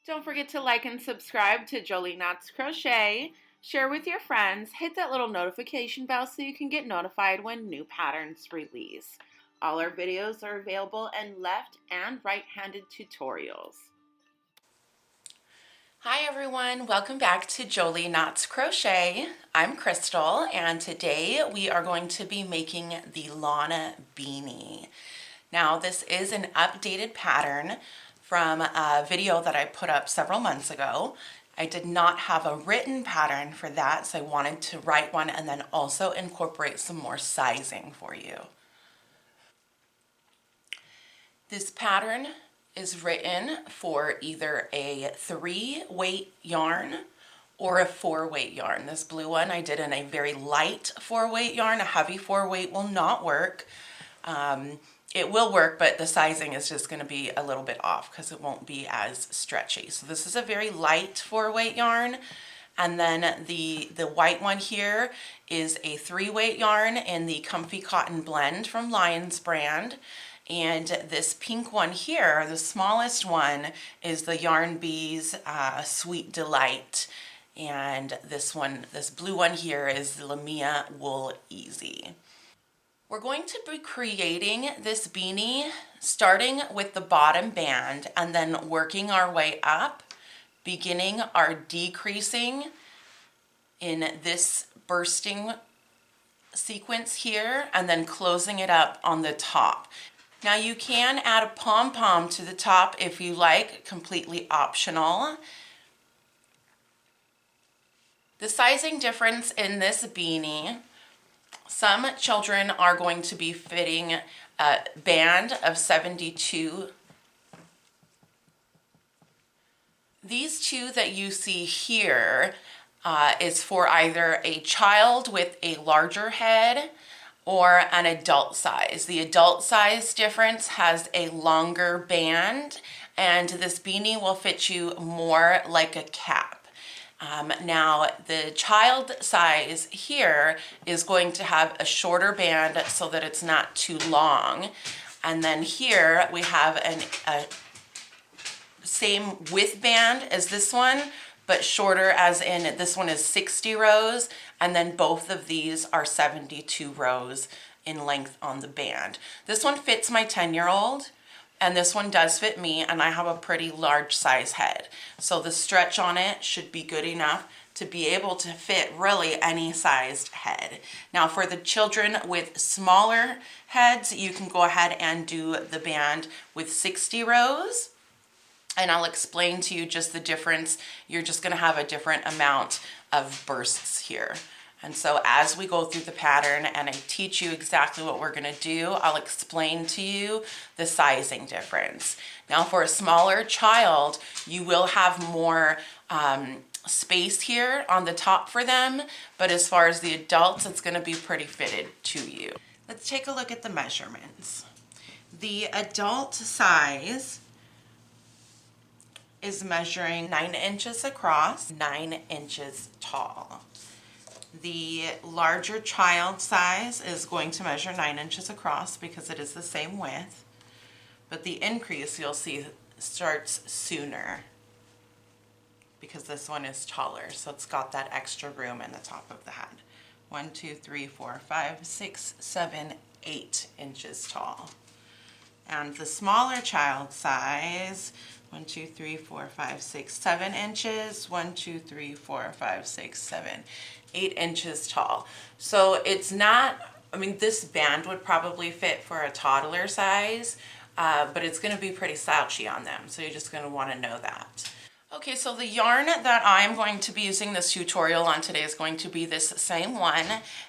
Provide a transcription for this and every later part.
Don't forget to like and subscribe to Jolie Knots Crochet. Share with your friends. Hit that little notification bell so you can get notified when new patterns release. All our videos are available in left and right-handed tutorials. Hi everyone, welcome back to Jolie Knots Crochet. I'm Crystal and today we are going to be making the Lana Beanie. Now this is an updated pattern from a video that I put up several months ago. I did not have a written pattern for that, so I wanted to write one and then also incorporate some more sizing for you. This pattern is written for either a 3-weight yarn or a 4-weight yarn. This blue one I did in a very light 4-weight yarn. A heavy 4-weight will not work. It will work, but the sizing is just going to be a little bit off because it won't be as stretchy. So this is a very light 4-weight yarn. And then the white one here is a 3-weight yarn in the Comfy Cotton Blend from Lion's brand. And this pink one here, the smallest one, is the Yarn Bees Sweet Delight. And this blue one here is the Lamia Wool Easy. We're going to be creating this beanie starting with the bottom band and then working our way up, beginning our decreasing in this bursting sequence here and then closing it up on the top. Now you can add a pom-pom to the top if you like, completely optional. The sizing difference in this beanie, some children are going to be fitting a band of 72. These two that you see here is for either a child with a larger head or an adult size. The adult size difference has a longer band, and this beanie will fit you more like a cap. Now the child size here is going to have a shorter band so that it's not too long. And then here we have a same width band as this one, but shorter, as in this one is 60 rows, and then both of these are 72 rows in length on the band. This one fits my 10-year-old. And this one does fit me, and I have a pretty large size head. So the stretch on it should be good enough to be able to fit really any sized head. Now for the children with smaller heads, you can go ahead and do the band with 60 rows. And I'll explain to you just the difference. You're just gonna have a different amount of bursts here. And so as we go through the pattern and I teach you exactly what we're gonna do, I'll explain to you the sizing difference. Now for a smaller child, you will have more space here on the top for them, but as far as the adults, it's gonna be pretty fitted to you. Let's take a look at the measurements. The adult size is measuring 9 inches across, 9 inches tall. The larger child size is going to measure 9 inches across because it is the same width, but the increase you'll see starts sooner because this one is taller, so it's got that extra room in the top of the head. 1, 2, 3, 4, 5, 6, 7, 8 inches tall. And the smaller child size, 1, 2, 3, 4, 5, 6, 7 inches, 1, 2, 3, 4, 5, 6, 7, 8 inches tall. So it's not, I mean, this band would probably fit for a toddler size, but it's gonna be pretty slouchy on them. So you're just gonna wanna know that. Okay, so the yarn that I'm going to be using this tutorial on today is going to be this same one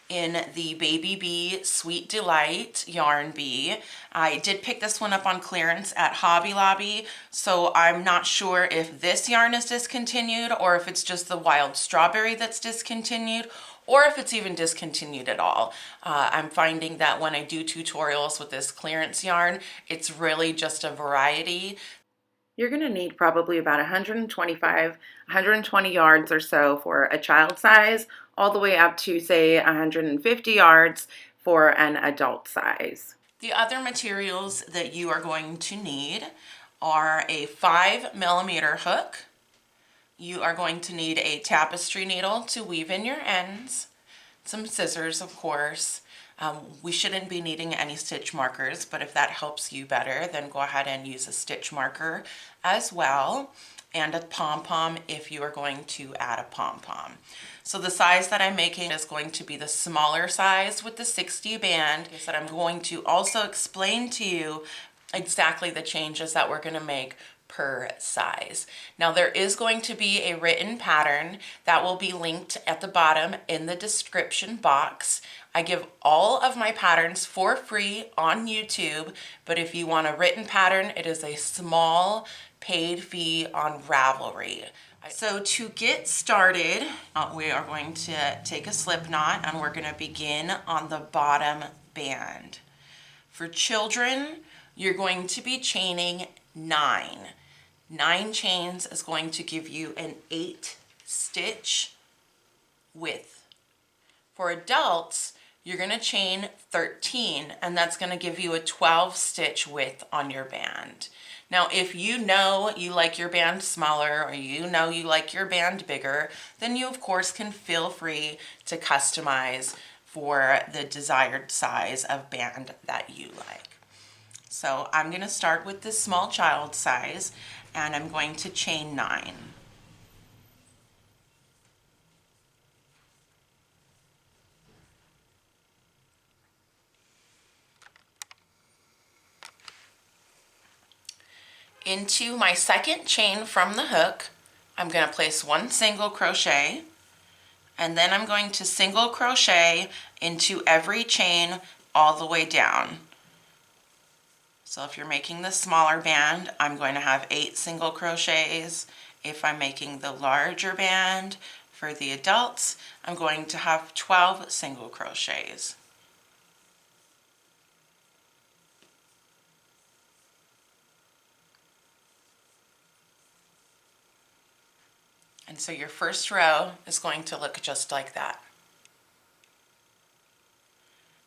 in the Baby Bee Sweet Delight Yarn Bee. I did pick this one up on clearance at Hobby Lobby, so I'm not sure if this yarn is discontinued or if it's just the Wild Strawberry that's discontinued, or if it's even discontinued at all. I'm finding that when I do tutorials with this clearance yarn, it's really just a variety. You're going to need probably about 120 yards or so for a child size, all the way up to say 150 yards for an adult size. The other materials that you are going to need are a 5mm hook, You are going to need a tapestry needle to weave in your ends, some scissors, of course. We shouldn't be needing any stitch markers, but if that helps you better, then go ahead and use a stitch marker as well, and a pom-pom if you are going to add a pom-pom. So the size that I'm making is going to be the smaller size with the 60 band. That I'm going to also explain to you exactly the changes that we're going to make per size. Now there is going to be a written pattern that will be linked at the bottom in the description box. I give all of my patterns for free on YouTube, but if you want a written pattern, it is a small paid fee on Ravelry. So to get started, we are going to take a slip knot and we're going to begin on the bottom band. For children, you're going to be chaining 9. 9 chains is going to give you an 8 stitch width. For adults, you're going to chain 13, and that's going to give you a 12 stitch width on your band. Now, if you know you like your band smaller or you know you like your band bigger, then you of course can feel free to customize for the desired size of band that you like. So I'm going to start with this small child size, and I'm going to chain 9. Into my second chain from the hook, I'm going to place 1 single crochet, and then I'm going to single crochet into every chain all the way down. So if you're making the smaller band, I'm going to have 8 single crochets. If I'm making the larger band for the adults, I'm going to have 12 single crochets. And so your first row is going to look just like that.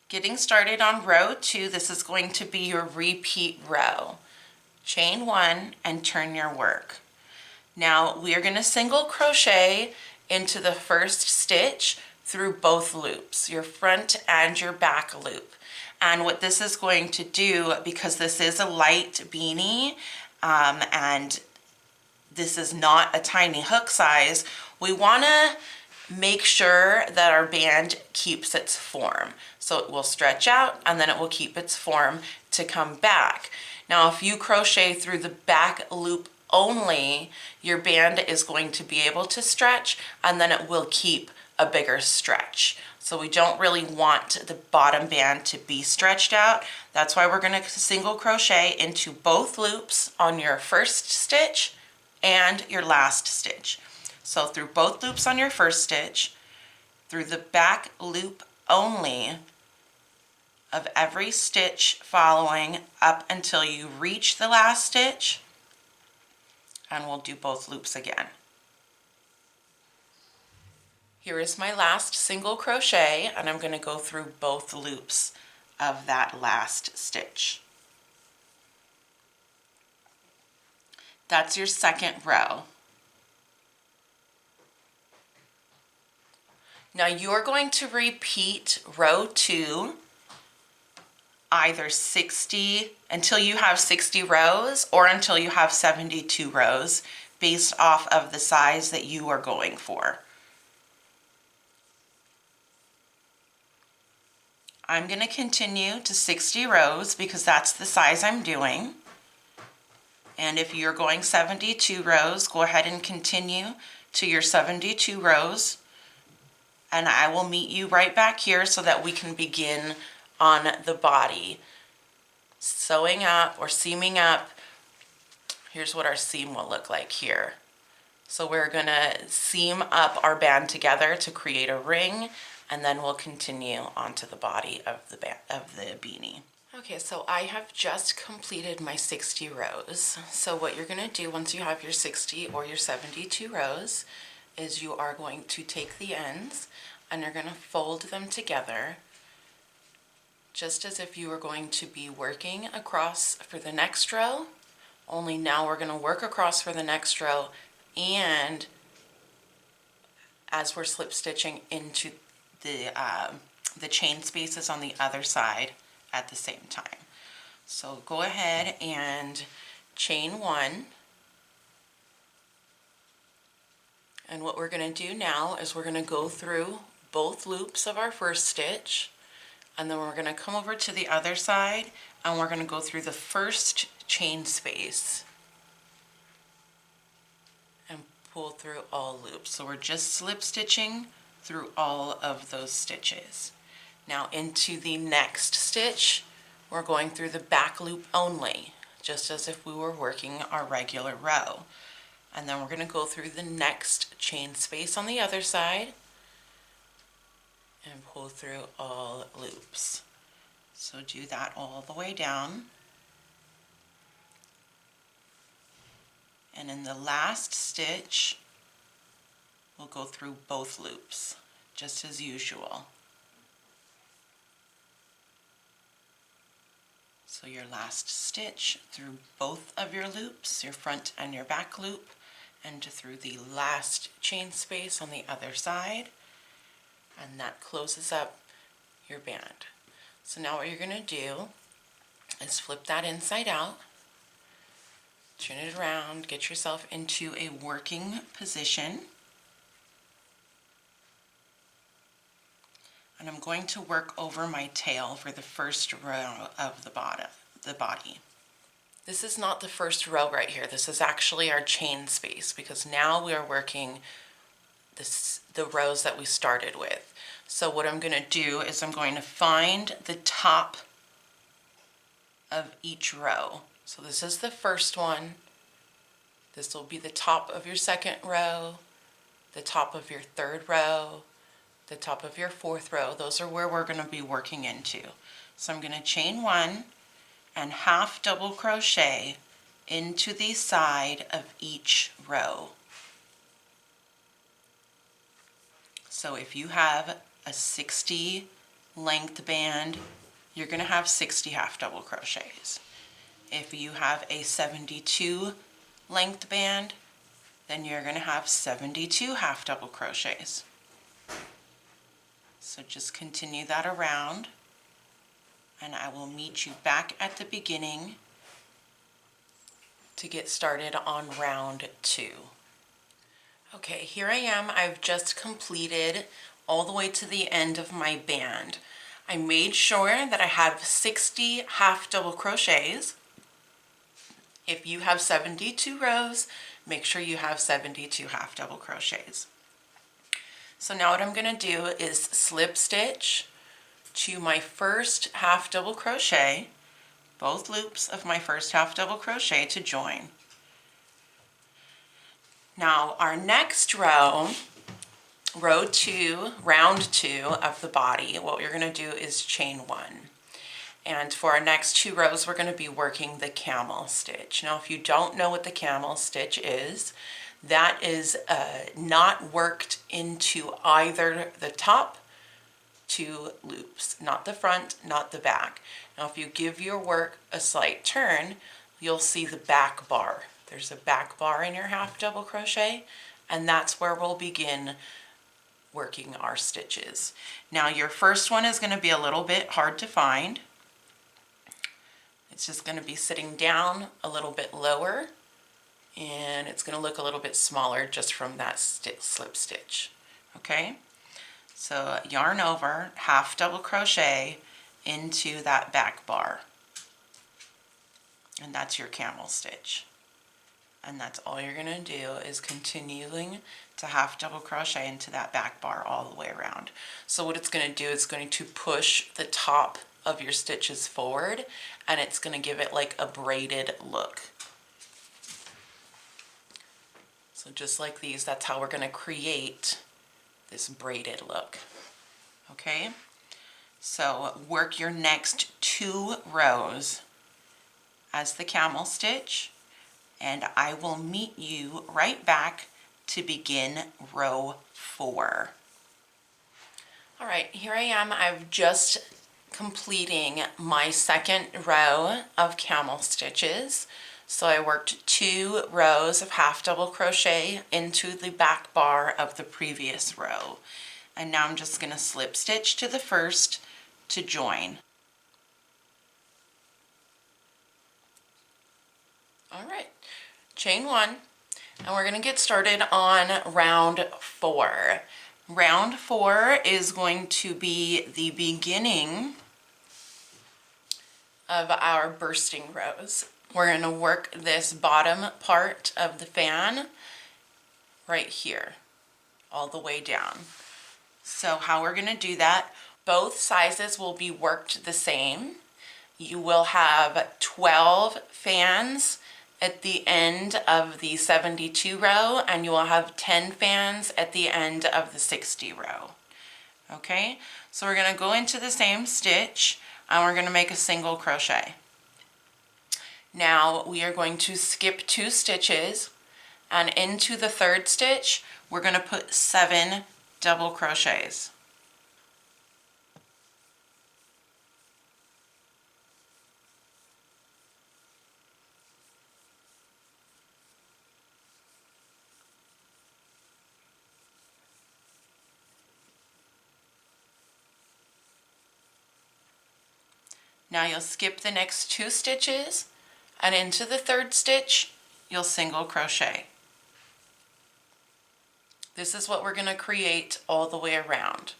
Getting started on row 2, this is going to be your repeat row. Chain 1 and turn your work. Now we are going to single crochet into the first stitch through both loops, your front and your back loop. And what this is going to do, because this is a light beanie and this is not a tiny hook size, we want to make sure that our band keeps its form. So it will stretch out and then it will keep its form to come back. Now if you crochet through the back loop only, your band is going to be able to stretch and then it will keep a bigger stretch. So we don't really want the bottom band to be stretched out. That's why we're going to single crochet into both loops on your first stitch and your last stitch. So through both loops on your first stitch, through the back loop only of every stitch following up until you reach the last stitch, and we'll do both loops again. Here is my last single crochet, and I'm going to go through both loops of that last stitch. That's your second row. Now you're going to repeat row 2 either 60 until you have 60 rows or until you have 72 rows based off of the size that you are going for. I'm going to continue to 60 rows because that's the size I'm doing. And if you're going 72 rows, go ahead and continue to your 72 rows. And I will meet you right back here so that we can begin on the body. Sewing up or seaming up. Here's what our seam will look like here. So we're going to seam up our band together to create a ring, and then we'll continue onto the body of the beanie. Okay, so I have just completed my 60 rows. So what you're going to do once you have your 60 or your 72 rows is you are going to take the ends and you're going to fold them together just as if you were going to be working across for the next row, only now we're going to work across for the next row and as we're slip stitching into the chain spaces on the other side at the same time. So go ahead and chain 1. And what we're going to do now is we're going to go through both loops of our first stitch, and then we're going to come over to the other side and we're going to go through the first chain space and pull through all loops. So we're just slip stitching through all of those stitches. Now into the next stitch, we're going through the back loop only, just as if we were working our regular row. And then we're going to go through the next chain space on the other side and pull through all loops. So do that all the way down. And in the last stitch, we'll go through both loops, just as usual. So your last stitch through both of your loops, your front and your back loop, and through the last chain space on the other side, and that closes up your band. So now what you're going to do is flip that inside out, turn it around, get yourself into a working position, and I'm going to work over my tail for the first row of the body. This is not the first row right here. This is actually our chain space, because now we are working the rows that we started with. So what I'm going to do is I'm going to find the top of each row. So this is the first one. This will be the top of your second row, the top of your third row, the top of your fourth row. Those are where we're going to be working into. So I'm going to chain 1 and half double crochet into the side of each row. So if you have a 60 length band, you're going to have 60 half double crochets. If you have a 72 length band, then you're going to have 72 half double crochets. So just continue that around, and I will meet you back at the beginning to get started on round 2. Okay, here I am. I've just completed all the way to the end of my band. I made sure that I have 60 half double crochets. If you have 72 rows, make sure you have 72 half double crochets. So now what I'm going to do is slip stitch to my first half double crochet, both loops of my first half double crochet to join. Now our next row, round 2 of the body, what you're going to do is chain 1. And for our next 2 rows, we're going to be working the camel stitch. Now if you don't know what the camel stitch is, that is not worked into either the top 2 loops, not the front, not the back. Now if you give your work a slight turn, you'll see the back bar. There's a back bar in your half double crochet, and that's where we'll begin working our stitches. Now your first one is going to be a little bit hard to find. It's just going to be sitting down a little bit lower, and it's going to look a little bit smaller just from that slip stitch. Okay, so yarn over, half double crochet into that back bar, and that's your camel stitch. And that's all you're going to do is continuing to half double crochet into that back bar all the way around. So what it's going to do is going to push the top of your stitches forward, and it's going to give it like a braided look. So just like these, that's how we're going to create this braided look. Okay, so work your next 2 rows as the camel stitch, and I will meet you right back to begin row 4. All right, here I am. I've just completing my second row of camel stitches. So I worked 2 rows of half double crochet into the back bar of the previous row. And now I'm just going to slip stitch to the first to join. All right, chain 1, and we're going to get started on round 4. Round 4 is going to be the beginning of our bursting rows. We're going to work this bottom part of the fan right here, all the way down. So how we're going to do that, both sizes will be worked the same. You will have 12 fans at the end of the 72 row, and you will have 10 fans at the end of the 60 row. Okay, so we're going to go into the same stitch and we're going to make a single crochet. Now we are going to skip 2 stitches, and into the 3rd stitch we're going to put 7 double crochets. Now you'll skip the next 2 stitches, and into the 3rd stitch you'll single crochet. This is what we're going to create all the way around.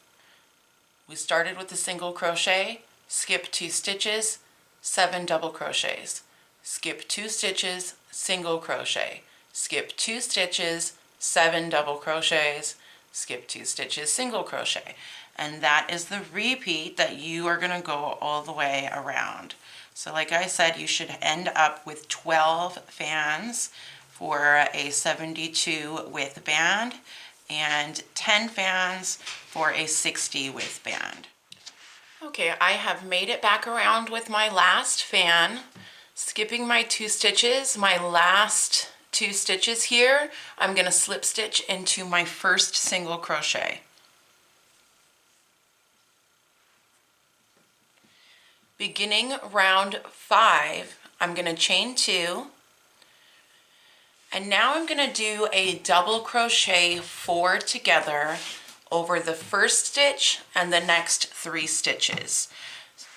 We started with a single crochet, skip 2 stitches, 7 double crochets, skip 2 stitches, single crochet, skip 2 stitches, 7 double crochets, skip 2 stitches, single crochet. And that is the repeat that you are going to go all the way around. So like I said, you should end up with 12 fans for a 72 width band and 10 fans for a 60 width band. Okay, I have made it back around with my last fan, skipping my 2 stitches. My last 2 stitches here, I'm going to slip stitch into my first single crochet. Beginning round 5, I'm going to chain 2, and now I'm going to do a double crochet 4 together over the first stitch and the next 3 stitches.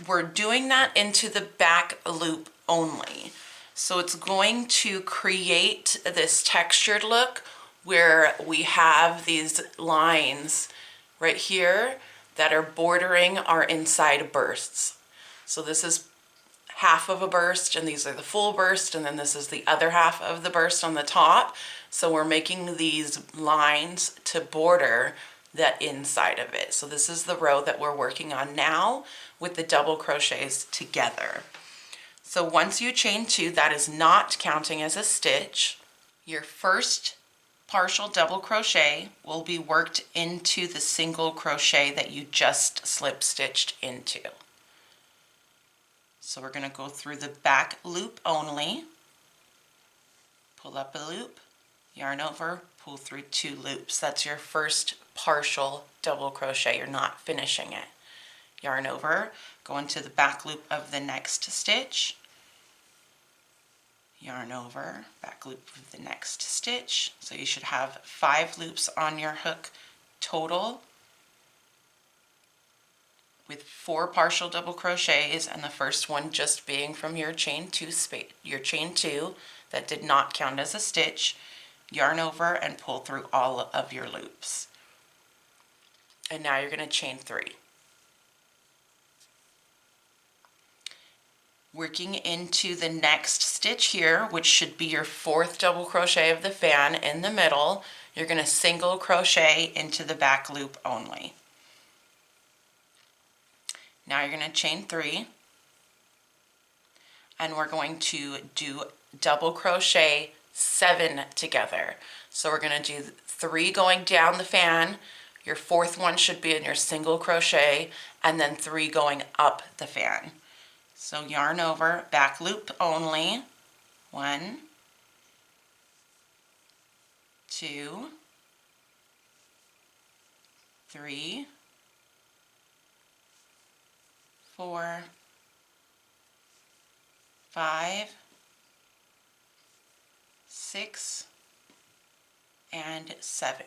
We're doing that into the back loop only. So it's going to create this textured look where we have these lines right here that are bordering our inside bursts. So this is half of a burst, and these are the full burst, and then this is the other half of the burst on the top. So we're making these lines to border that inside of it. So this is the row that we're working on now with the double crochets together. So once you chain 2, that is not counting as a stitch. Your first partial double crochet will be worked into the single crochet that you just slip stitched into. So we're going to go through the back loop only, pull up a loop, yarn over, pull through 2 loops. That's your first partial double crochet. You're not finishing it. Yarn over, go into the back loop of the next stitch, yarn over, back loop of the next stitch. So you should have 5 loops on your hook total, with 4 partial double crochets, and the first one just being from your chain 2 that did not count as a stitch. Yarn over and pull through all of your loops. And now you're going to chain 3. Working into the next stitch here, which should be your 4th double crochet of the fan in the middle, you're going to single crochet into the back loop only. Now you're going to chain 3, and we're going to do double crochet 7 together. So we're going to do 3 going down the fan, your 4th one should be in your single crochet, and then 3 going up the fan. So yarn over, back loop only, 1, 2, 3, 4, 5, 6 and 7.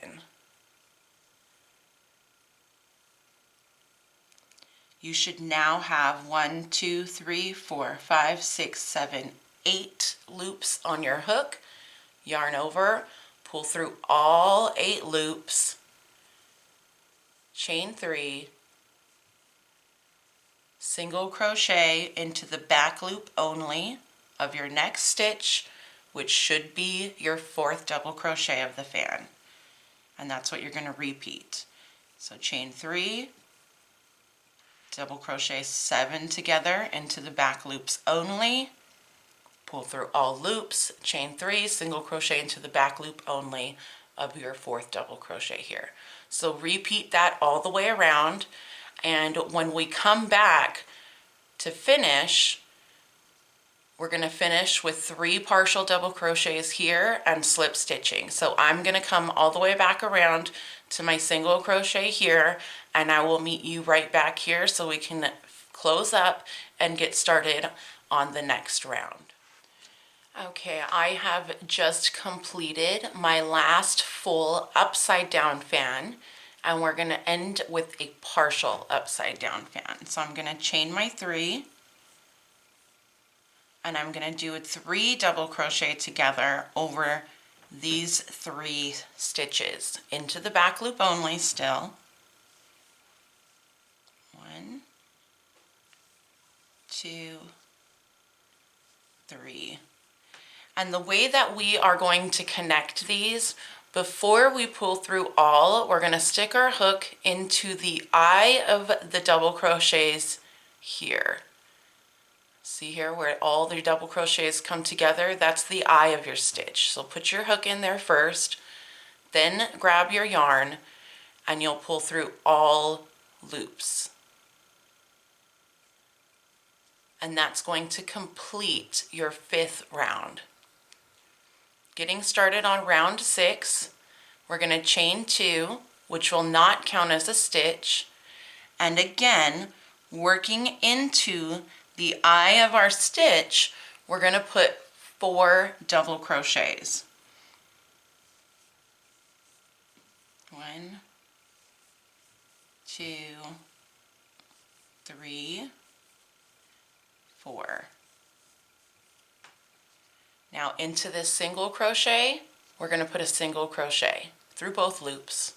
You should now have 1, 2, 3, 4, 5, 6, 7, 8 loops on your hook. Yarn over, pull through all 8 loops, chain 3, single crochet into the back loop only of your next stitch, which should be your 4th double crochet of the fan. And that's what you're going to repeat. So chain 3, double crochet 7 together into the back loops only, pull through all loops, chain 3, single crochet into the back loop only of your 4th double crochet here. So repeat that all the way around, and when we come back to finish, we're going to finish with 3 partial double crochets here and slip stitching. So I'm going to come all the way back around to my single crochet here, and I will meet you right back here so we can close up and get started on the next round. Okay, I have just completed my last full upside down fan, and we're going to end with a partial upside down fan. So I'm going to chain my 3, and I'm going to do a 3 double crochet together over these 3 stitches into the back loop only still. 1, 2, 3. And the way that we are going to connect these, before we pull through all, we're going to stick our hook into the eye of the double crochets here. See here where all the double crochets come together? That's the eye of your stitch. So put your hook in there first, then grab your yarn, and you'll pull through all loops. And that's going to complete your 5th round. Getting started on round 6, we're going to chain 2, which will not count as a stitch, and again, working into the eye of our stitch, we're going to put 4 double crochets. 1, 2, 3, 4. Now into this single crochet, we're going to put a single crochet through both loops.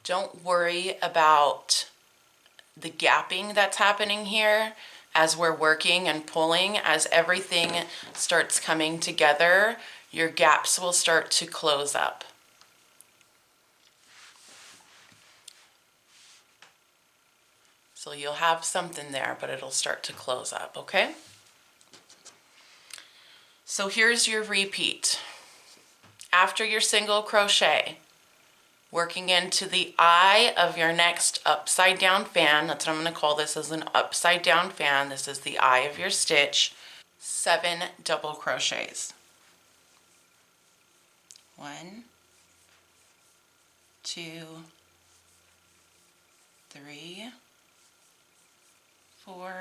Don't worry about the gapping that's happening here as we're working and pulling. As everything starts coming together, your gaps will start to close up. So you'll have something there, but it'll start to close up, okay? So here's your repeat. After your single crochet, working into the eye of your next upside down fan, that's what I'm going to call this, as an upside down fan. This is the eye of your stitch. 7 double crochets. 1, 2, 3, 4,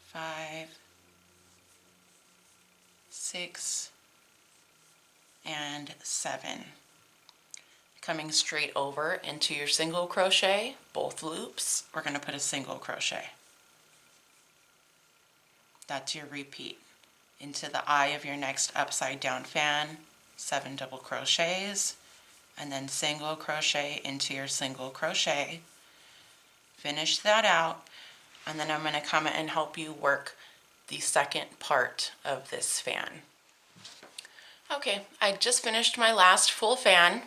5, 6, and 7. Coming straight over into your single crochet, both loops, we're going to put a single crochet. That's your repeat. Into the eye of your next upside down fan, 7 double crochets, and then single crochet into your single crochet. Finish that out, and then I'm going to come and help you work the second part of this fan. Okay, I just finished my last full fan,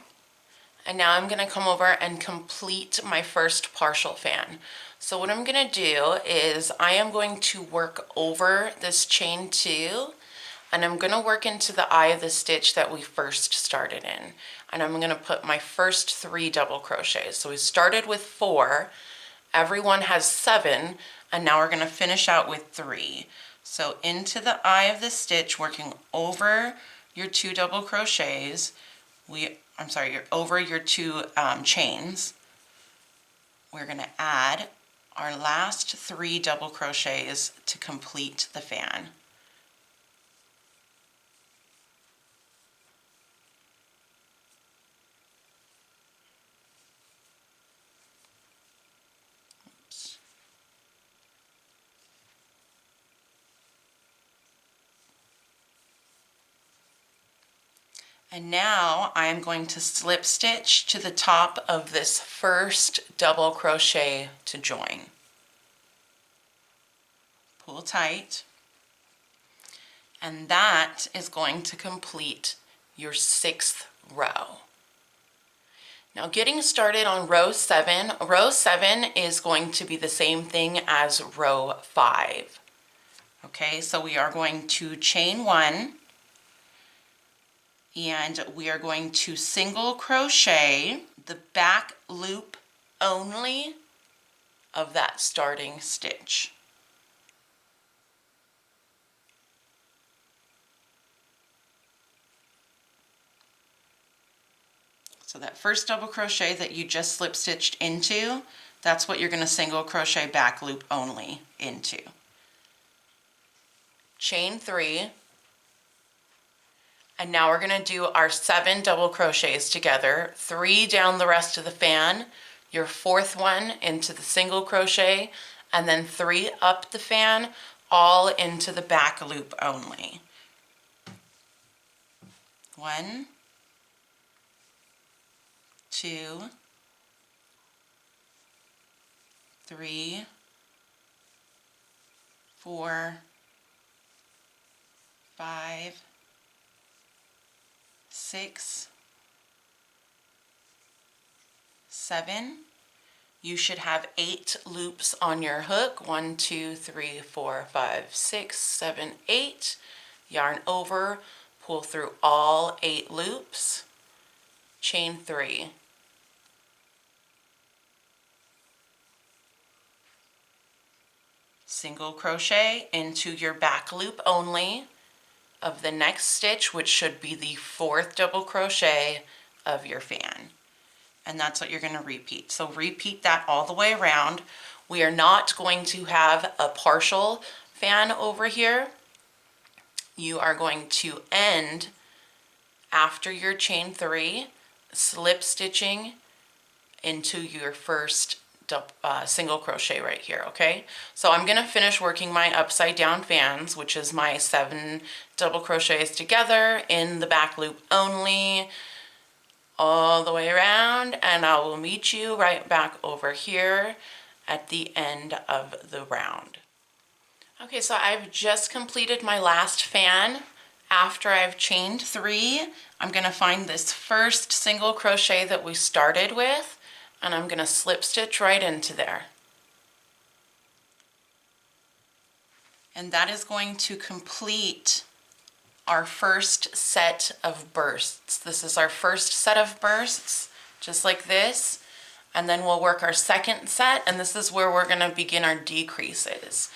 and now I'm going to come over and complete my first partial fan. So what I'm going to do is I am going to work over this chain 2, and I'm going to work into the eye of the stitch that we first started in. And I'm going to put my first 3 double crochets. So we started with 4, everyone has 7, and now we're going to finish out with 3. So into the eye of the stitch, working over your 2 double crochets, you're over your 2 chains. We're going to add our last 3 double crochets to complete the fan. Oops. And now I'm going to slip stitch to the top of this first double crochet to join. Pull tight, and that is going to complete your 6th row. Now getting started on row 7 is going to be the same thing as row 5. Okay, so we are going to chain 1, and we are going to single crochet the back loop only of that starting stitch. So that first double crochet that you just slip stitched into, that's what you're going to single crochet back loop only into. Chain 3, and now we're going to do our 7 double crochets together, 3 down the rest of the fan, your 4th one into the single crochet, and then 3 up the fan, all into the back loop only. 1, 2, 3, 4, 5, 6, 7. You should have 8 loops on your hook. 1, 2, 3, 4, 5, 6, 7, 8. Yarn over, pull through all 8 loops, chain 3. Single crochet into your back loop only of the next stitch, which should be the 4th double crochet of your fan. And that's what you're going to repeat. So repeat that all the way around. We are not going to have a partial fan over here. You are going to end after your chain 3, slip stitching into your first single crochet right here, okay? So I'm gonna finish working my upside down fans, which is my 7 double crochets together in the back loop only, all the way around, and I will meet you right back over here at the end of the round. Okay, so I've just completed my last fan. After I've chained 3, I'm gonna find this first single crochet that we started with, and I'm gonna slip stitch right into there. And that is going to complete our first set of bursts. This is our first set of bursts, just like this. And then we'll work our second set, and this is where we're gonna begin our decreases.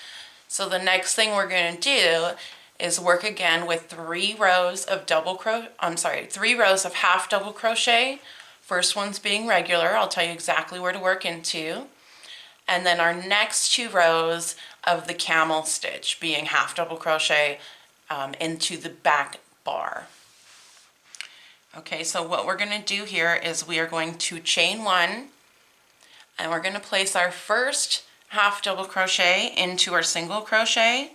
So the next thing we're gonna do is work again with 3 rows of 3 rows of half double crochet. First one's being regular. I'll tell you exactly where to work into. And then our next 2 rows of the camel stitch being half double crochet into the back bar. Okay, so what we're going to do here is we are going to chain 1, and we're going to place our first half double crochet into our single crochet,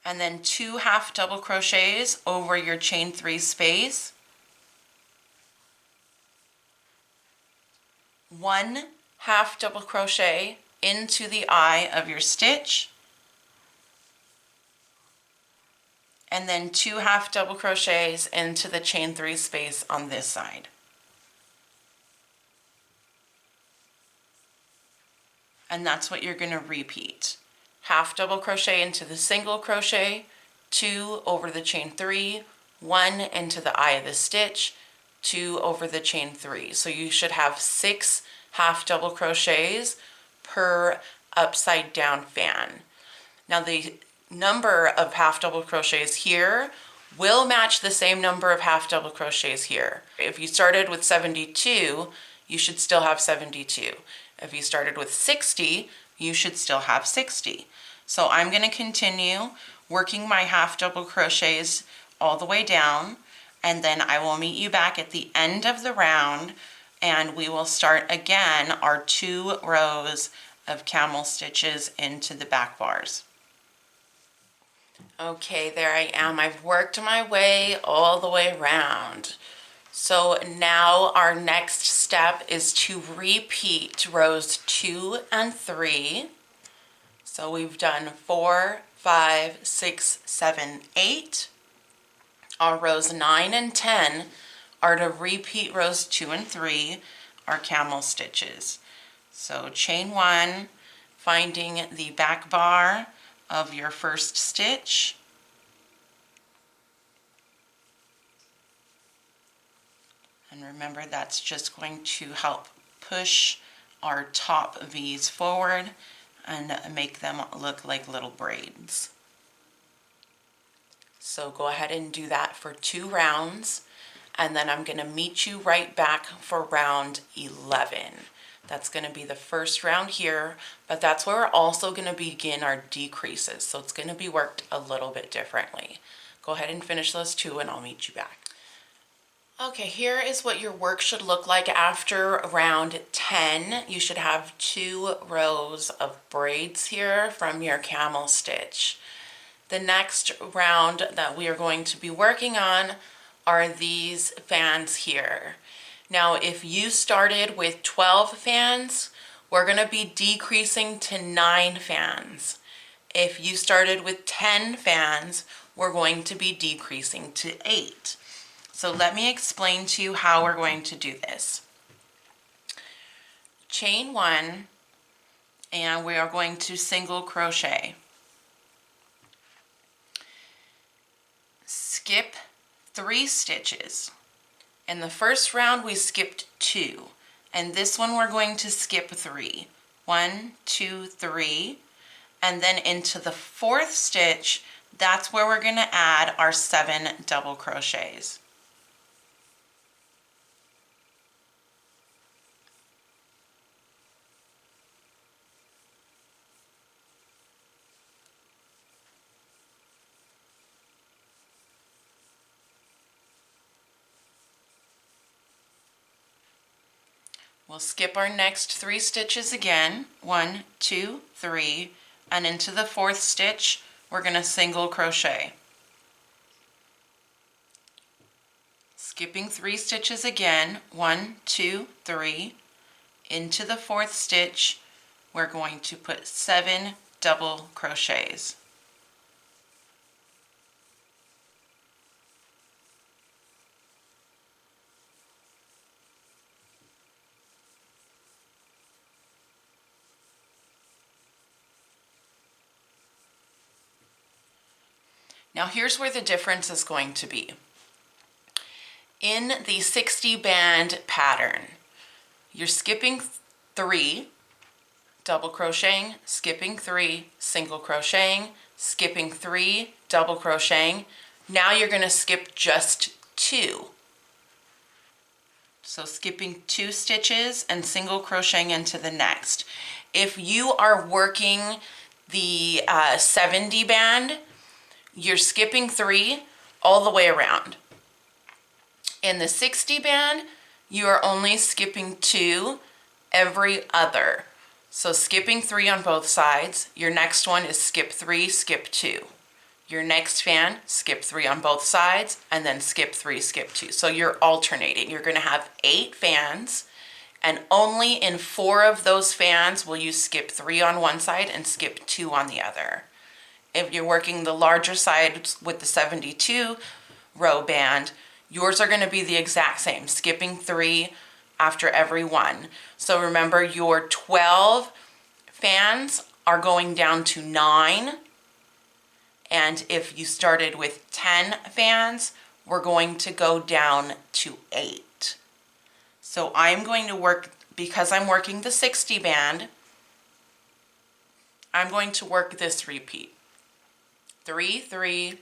and then 2 half double crochets over your chain 3 space, 1 half double crochet into the eye of your stitch, and then 2 half double crochets into the chain 3 space on this side. And that's what you're going to repeat. Half double crochet into the single crochet, 2 over the chain 3, 1 into the eye of the stitch, 2 over the chain 3. So you should have 6 half double crochets per upside down fan. Now the number of half double crochets here will match the same number of half double crochets here. If you started with 72, you should still have 72. If you started with 60, you should still have 60. So I'm going to continue working my half double crochets all the way down, and then I will meet you back at the end of the round, and we will start again our 2 rows of camel stitches into the back bars. Okay, there I am. I've worked my way all the way around. So now our next step is to repeat rows 2 and 3. So we've done 4, 5, 6, 7, 8. Our rows 9 and 10 are to repeat rows 2 and 3, our camel stitches. So chain 1, finding the back bar of your first stitch. And remember, that's just going to help push our top V's forward and make them look like little braids. So go ahead and do that for 2 rounds, and then I'm going to meet you right back for round 11. That's going to be the first round here, but that's where we're also going to begin our decreases, so it's going to be worked a little bit differently. Go ahead and finish those 2 and I'll meet you back. Okay, here is what your work should look like after round 10. You should have 2 rows of braids here from your camel stitch. The next round that we are going to be working on are these fans here. Now, if you started with 12 fans, we're going to be decreasing to 9 fans. If you started with 10 fans, we're going to be decreasing to 8. So let me explain to you how we're going to do this. Chain 1, and we are going to single crochet. Skip 3 stitches. In the first round we skipped 2, and this one we're going to skip 3. 1, 2, 3, and then into the 4th stitch, that's where we're going to add our 7 double crochets. We'll skip our next 3 stitches again, 1, 2, 3, and into the 4th stitch, we're going to single crochet. Skipping 3 stitches again, 1, 2, 3, into the 4th stitch, we're going to put 7 double crochets. Now here's where the difference is going to be. In the 60 band pattern, you're skipping 3, double crocheting, skipping 3, single crocheting, skipping 3, double crocheting. Now you're going to skip just 2. So skipping 2 stitches and single crocheting into the next. If you are working the 70 band, you're skipping 3 all the way around. In the 60 band, you are only skipping 2 every other. So skipping 3 on both sides. Your next one is skip 3, skip 2. Your next fan, skip 3 on both sides, and then skip 3, skip 2. So you're alternating. You're going to have 8 fans, and only in 4 of those fans will you skip 3 on one side and skip 2 on the other. If you're working the larger side with the 72 row band, yours are going to be the exact same, skipping 3 after every one. So remember, your 12 fans are going down to 9. And if you started with 10 fans, we're going to go down to 8. So I'm going to work, because I'm working the 60 band, I'm going to work this repeat. 3, 3,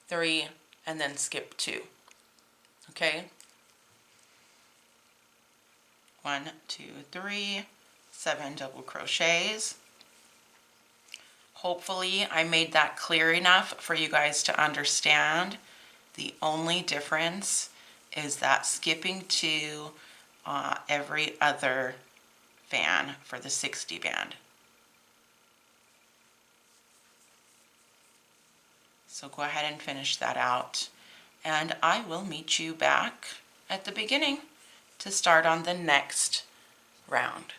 3, and then skip 2. Okay? 1, 2, 3, 7 double crochets. Hopefully I made that clear enough for you guys to understand. The only difference is that skipping 2 every other fan for the 60 band. So go ahead and finish that out, and I will meet you back at the beginning to start on the next round.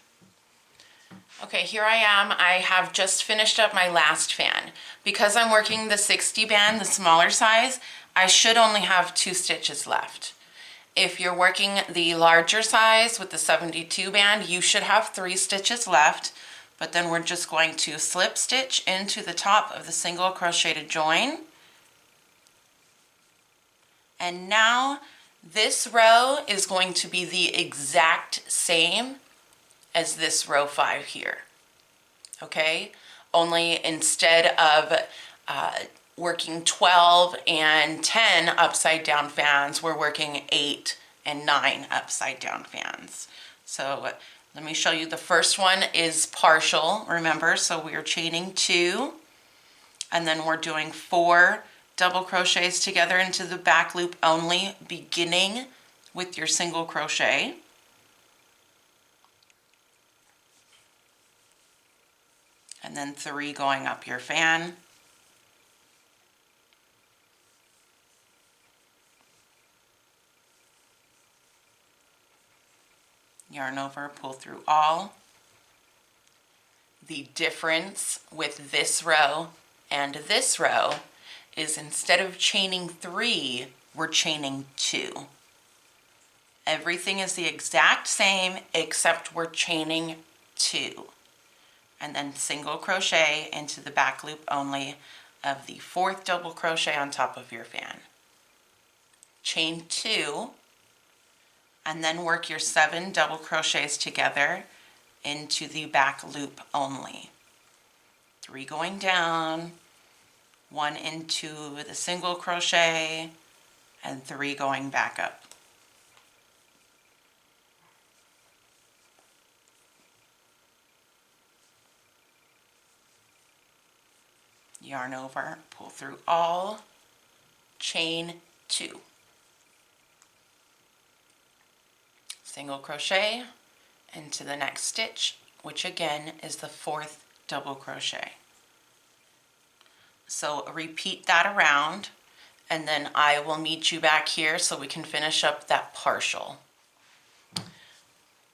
Okay, here I am. I have just finished up my last fan. Because I'm working the 60 band, the smaller size, I should only have 2 stitches left. If you're working the larger size with the 72 band, you should have 3 stitches left, but then we're just going to slip stitch into the top of the single crocheted join. And now this row is going to be the exact same as this row 5 here. Okay, only instead of working 12 and 10 upside down fans, we're working 8 and 9 upside down fans. So let me show you. The first one is partial, remember, so we are chaining 2, and then we're doing 4 double crochets together into the back loop only, beginning with your single crochet. And then 3 going up your fan. Yarn over, pull through all. The difference with this row and this row is instead of chaining 3, we're chaining 2. Everything is the exact same except we're chaining 2. And then single crochet into the back loop only of the 4th double crochet on top of your fan. Chain 2, and then work your 7 double crochets together into the back loop only. 3 going down, 1 into the single crochet, and 3 going back up. Yarn over, pull through all, chain 2. Single crochet into the next stitch, which again is the 4th double crochet. So repeat that around, and then I will meet you back here so we can finish up that partial.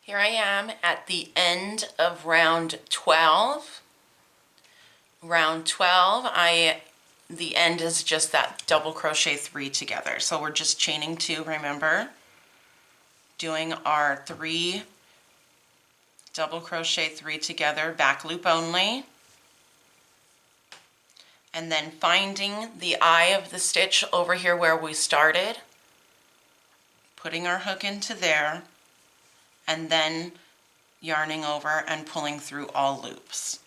Here I am at the end of round 12. Round 12, the end is just that double crochet 3 together. So we're just chaining 2, remember? Doing our 3 double crochet 3 together, back loop only. And then finding the eye of the stitch over here where we started, putting our hook into there, and then yarning over and pulling through all loops.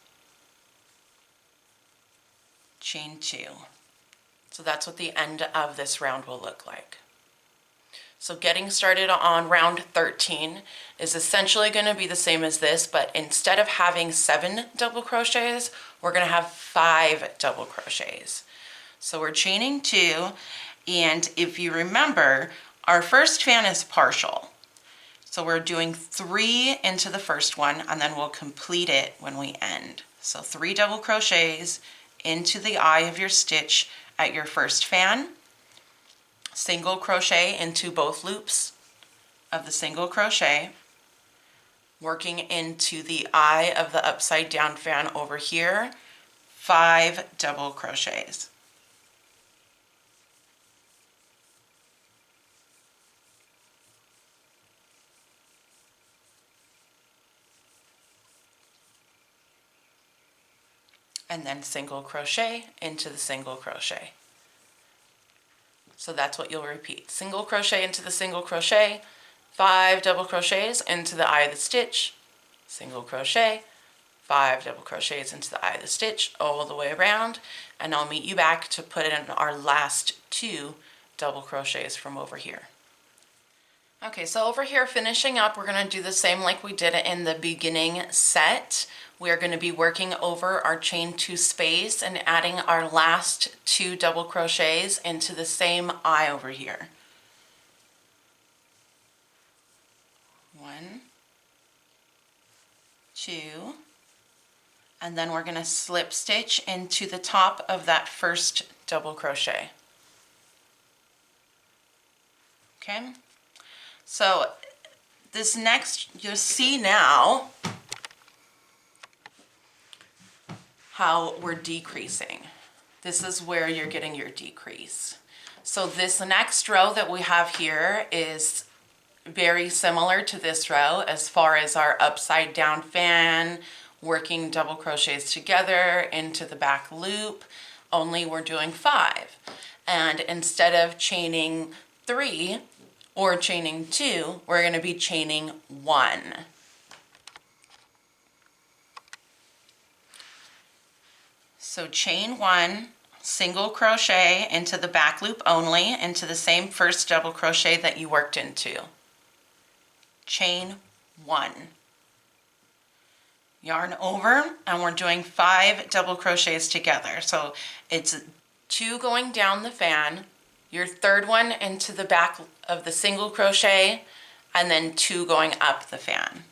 Chain 2. So that's what the end of this round will look like. So getting started on round 13 is essentially going to be the same as this, but instead of having 7 double crochets, we're going to have 5 double crochets. So we're chaining 2, and if you remember, our first fan is partial. So we're doing 3 into the first one, and then we'll complete it when we end. So 3 double crochets into the eye of your stitch at your first fan, single crochet into both loops of the single crochet, working into the eye of the upside down fan over here, 5 double crochets. And then single crochet into the single crochet. So that's what you'll repeat. Single crochet into the single crochet, 5 double crochets into the eye of the stitch, single crochet, 5 double crochets into the eye of the stitch all the way around, and I'll meet you back to put in our last 2 double crochets from over here. Okay, so over here finishing up, we're going to do the same like we did in the beginning set. We're going to be working over our chain 2 space and adding our last 2 double crochets into the same eye over here. 1, 2, and then we're going to slip stitch into the top of that first double crochet. Okay, so this next, you'll see now how we're decreasing. This is where you're getting your decrease. So this next row that we have here is very similar to this row as far as our upside down fan, working double crochets together into the back loop, only we're doing 5. And instead of chaining 3 or chaining 2, we're going to be chaining 1. So chain 1, single crochet into the back loop only, into the same first double crochet that you worked into. Chain 1. Yarn over, and we're doing 5 double crochets together. So it's 2 going down the fan, your third one into the back of the single crochet, and then 2 going up the fan.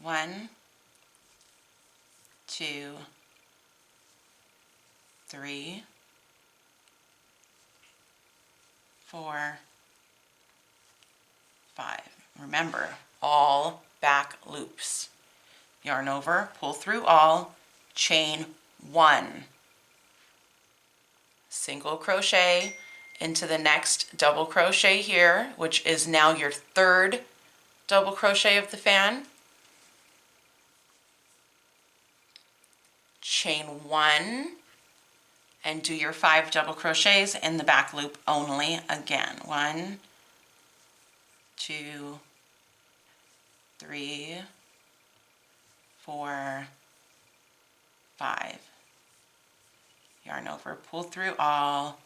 1, 2, 3, 4, 5. Remember, all back loops. Yarn over, pull through all, chain 1. Single crochet into the next double crochet here, which is now your third double crochet of the fan. Chain 1 and do your 5 double crochets in the back loop only again. 1, 2, 3, 4, 5. Yarn over, pull through all,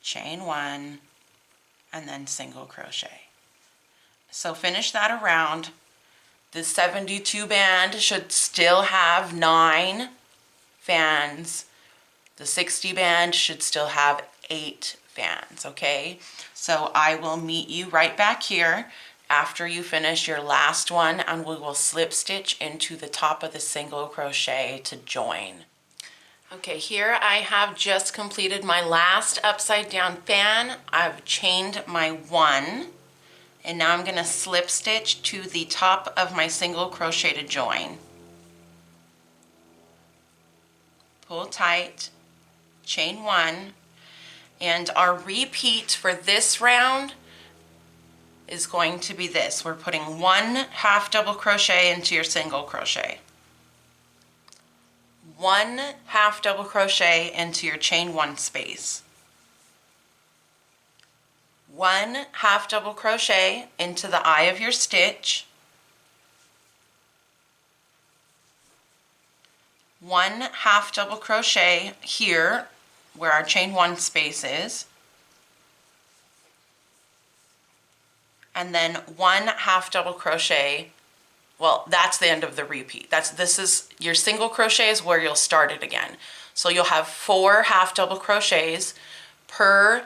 chain 1, and then single crochet. So finish that around. The 72 band should still have 9 fans. The 60 band should still have 8 fans, okay? So I will meet you right back here after you finish your last one, and we will slip stitch into the top of the single crochet to join. Okay, here I have just completed my last upside down fan. I've chained my 1, and now I'm going to slip stitch to the top of my single crochet to join. Pull tight, chain 1, and our repeat for this round is going to be this. We're putting 1 half double crochet into your single crochet, 1 half double crochet into your chain 1 space, 1 half double crochet into the eye of your stitch, 1 half double crochet here where our chain 1 space is, and then 1 half double crochet. Well, that's the end of the repeat. This is your single crochet is where you'll start it again. So you'll have 4 half double crochets per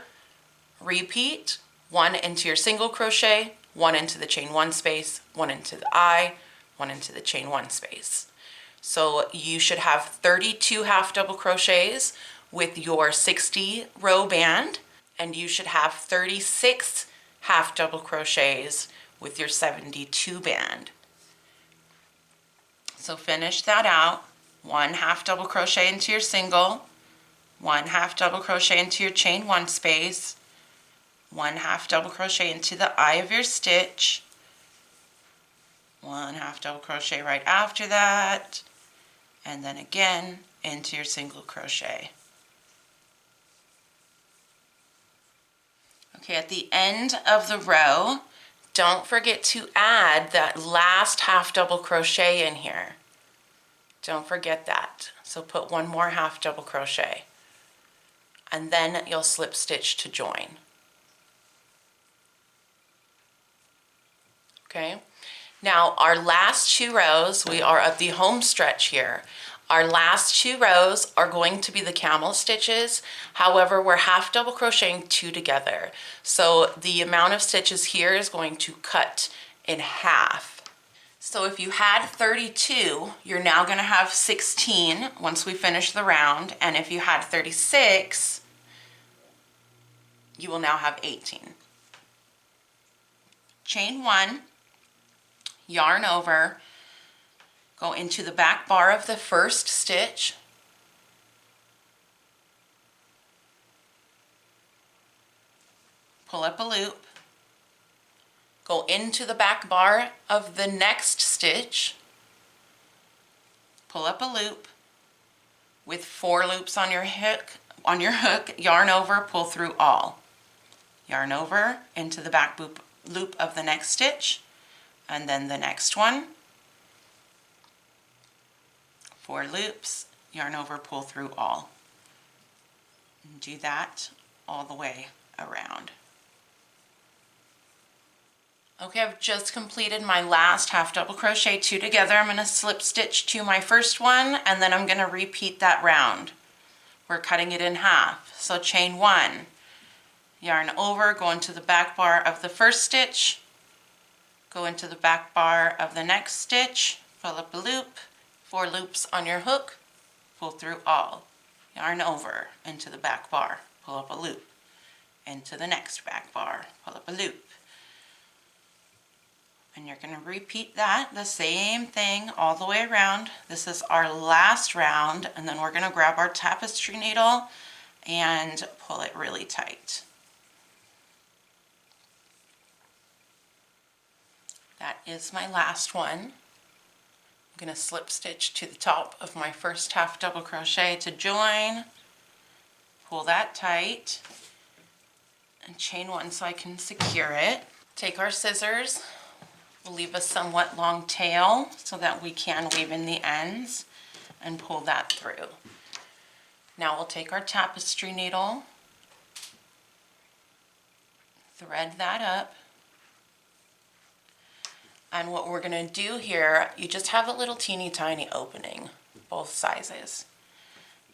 repeat, 1 into your single crochet, 1 into the chain 1 space, 1 into the eye, 1 into the chain 1 space. So you should have 32 half double crochets with your 60 row band, and you should have 36 half double crochets with your 72 band. So finish that out. 1 half double crochet into your single, 1 half double crochet into your chain 1 space, 1 half double crochet into the eye of your stitch, 1 half double crochet right after that, and then again into your single crochet. Okay, at the end of the row, don't forget to add that last half double crochet in here. Don't forget that. So put 1 more half double crochet, and then you'll slip stitch to join. Okay. Now our last 2 rows, we are at the home stretch here. Our last 2 rows are going to be the camel stitches. However, we're half double crocheting 2 together. So the amount of stitches here is going to cut in half. So if you had 32, you're now going to have 16 once we finish the round. And if you had 36, you will now have 18. Chain 1, yarn over, go into the back bar of the first stitch, pull up a loop, go into the back bar of the next stitch, pull up a loop with 4 loops on your hook, yarn over, pull through all. Yarn over into the back loop of the next stitch, and then the next one, 4 loops, yarn over, pull through all. And do that all the way around. Okay, I've just completed my last half double crochet 2 together. I'm going to slip stitch to my first one, and then I'm going to repeat that round. We're cutting it in half. So chain 1, yarn over, go into the back bar of the first stitch, go into the back bar of the next stitch, pull up a loop, 4 loops on your hook, pull through all. Yarn over into the back bar, pull up a loop, into the next back bar, pull up a loop. And you're going to repeat that, the same thing all the way around. This is our last round, and then we're going to grab our tapestry needle and pull it really tight. That is my last one. I'm going to slip stitch to the top of my first half double crochet to join, pull that tight, and chain 1 so I can secure it. Take our scissors. We'll leave a somewhat long tail so that we can weave in the ends and pull that through. Now we'll take our tapestry needle, thread that up, and what we're going to do here, you just have a little teeny tiny opening, both sizes.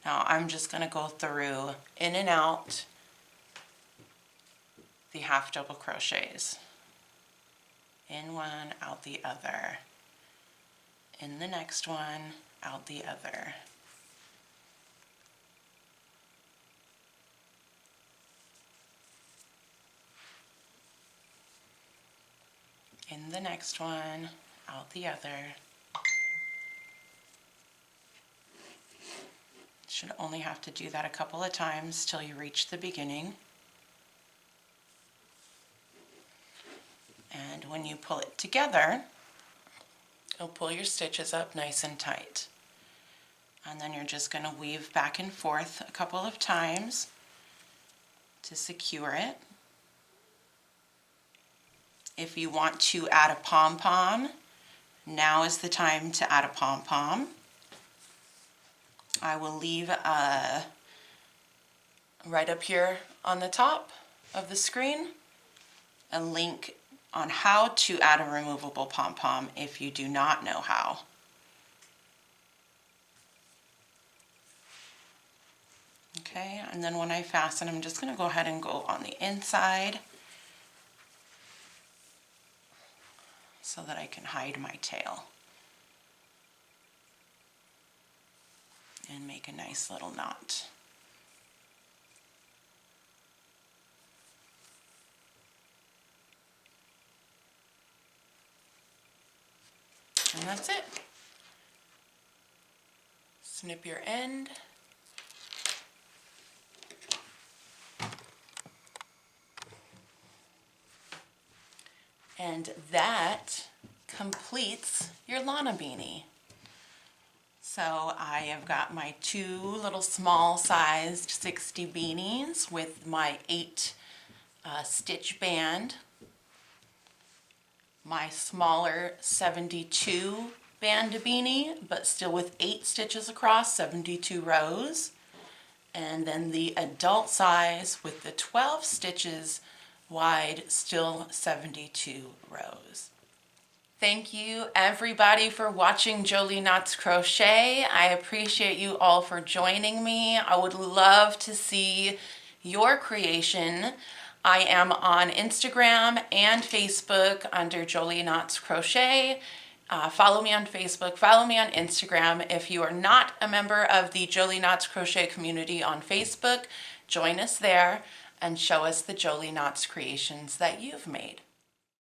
Now I'm just going to go through in and out the half double crochets. In one, out the other. In the next one, out the other. In the next one, out the other. Should only have to do that a couple of times till you reach the beginning. And when you pull it together, you'll pull your stitches up nice and tight. And then you're just going to weave back and forth a couple of times to secure it. If you want to add a pom-pom, now is the time to add a pom-pom. I will leave right up here on the top of the screen a link on how to add a removable pom-pom if you do not know how. Okay, and then when I fasten, I'm just going to go ahead and go on the inside so that I can hide my tail and make a nice little knot. And that's it. Snip your end. And that completes your Lana Beanie. So I have got my 2 little small sized 60 beanies with my 8 stitch band, my smaller 72 band beanie, but still with 8 stitches across, 72 rows, and then the adult size with the 12 stitches wide, still 72 rows. Thank you everybody for watching Jolie Knots Crochet. I appreciate you all for joining me. I would love to see your creation. I am on Instagram and Facebook under Jolie Knots Crochet. Follow me on Facebook, follow me on Instagram. If you are not a member of the Jolie Knots Crochet community on Facebook, join us there and show us the Jolie Knots creations that you've made.